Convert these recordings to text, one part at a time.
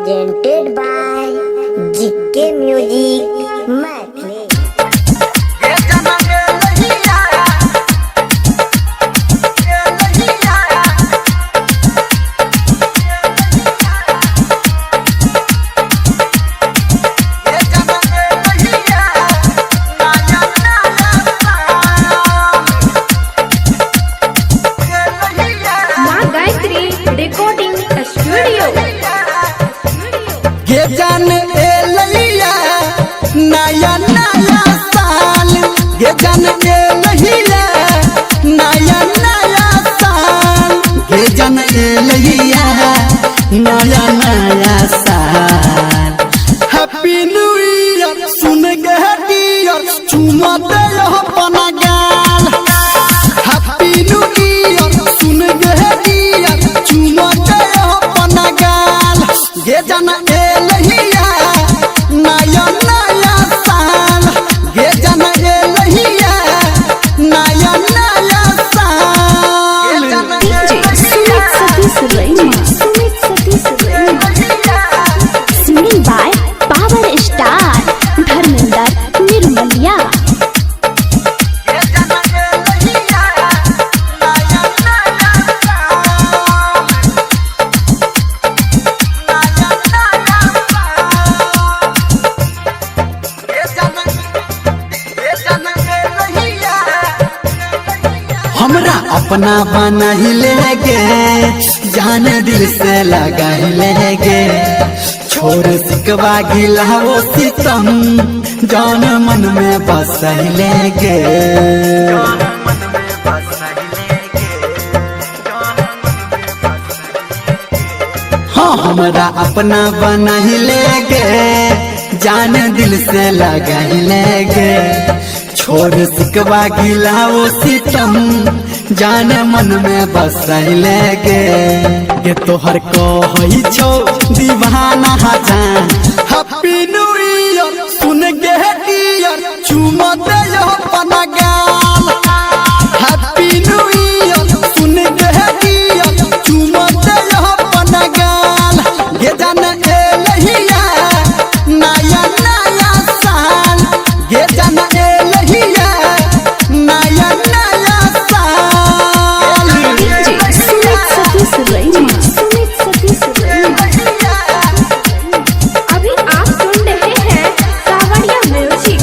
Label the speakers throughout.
Speaker 1: presented by GK Music Mathli.
Speaker 2: Recording studio
Speaker 3: ये जान ए लैया नया नया साल ये जान ए लैया नया नया साल ये जान ए लैया नया नया साल हैप्पी न्यू ईयर सुन के डियर चुमा दे अपना गाल हैप्पी न्यू ईयर सुन के डियर चुमा दे अपना गाल ये जाना ए लहिया नया नया साल ये जाना ए लहिया नया नया साल
Speaker 2: singing by power star Dharmendra Nirmaliya.
Speaker 3: हमरा अपना बना ही लेगे जान दिल से लगा ही लेगे छोड़ सिकवा गिला वो सितम जान मन में बस ही लेगे हाँ हमरा अपना बना ही लेगे जान दिल से लगा ही लेगे छोड़ सिकवा गिला वो सितम जान मन में बस लेगे ये तोहर को ही छो दीवाना जान हैप्पी न्यू ईयर सुन के डियर चुमा दे अपना गाल हैप्पी न्यू ईयर सुन के डियर चुमा दे अपना गाल ये जान ए लहिया नया नया साल ये जान ए लहिया नया नया साल
Speaker 2: अभी आप सुन रहे हैं कावड़िया म्यूजिक।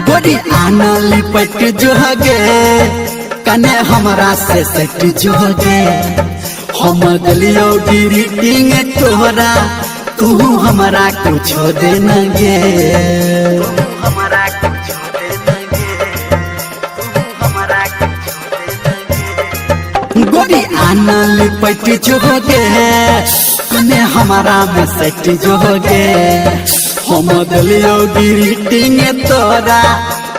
Speaker 3: गोरी आना लिपट जो गे कने हमरा से सट जो गे हम गलियो ग्रीटिंग तोहरा तू हमरा कुछ दे न गे गोरी आना लिपट जो गे कने हमरा में सट जो गे हम गलियो ग्रीटिंग तोरा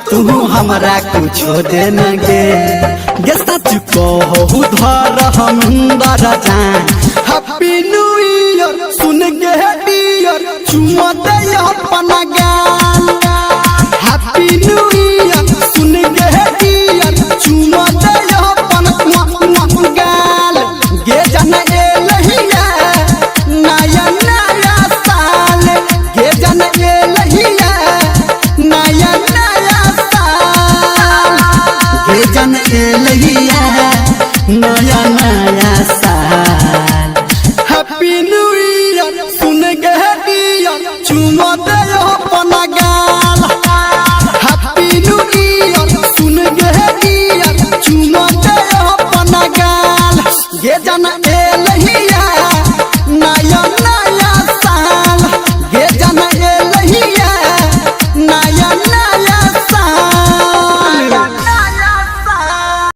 Speaker 3: तू हमरा कुछ दे न गे सच कहो धर हम जान हैप्पी न्यू ईयर सुन के डियर चुमा दे अपना गाल हैप्पी न्यू ईयर सुन के डियर चुमा दे अपना गाल ये जान ए लहिया नया नया साल ये जान ए लहिया नया नया साल ये जान ए लहिया नया नया साल हैप्पी न्यू ईयर सुन के डियर चुमा दे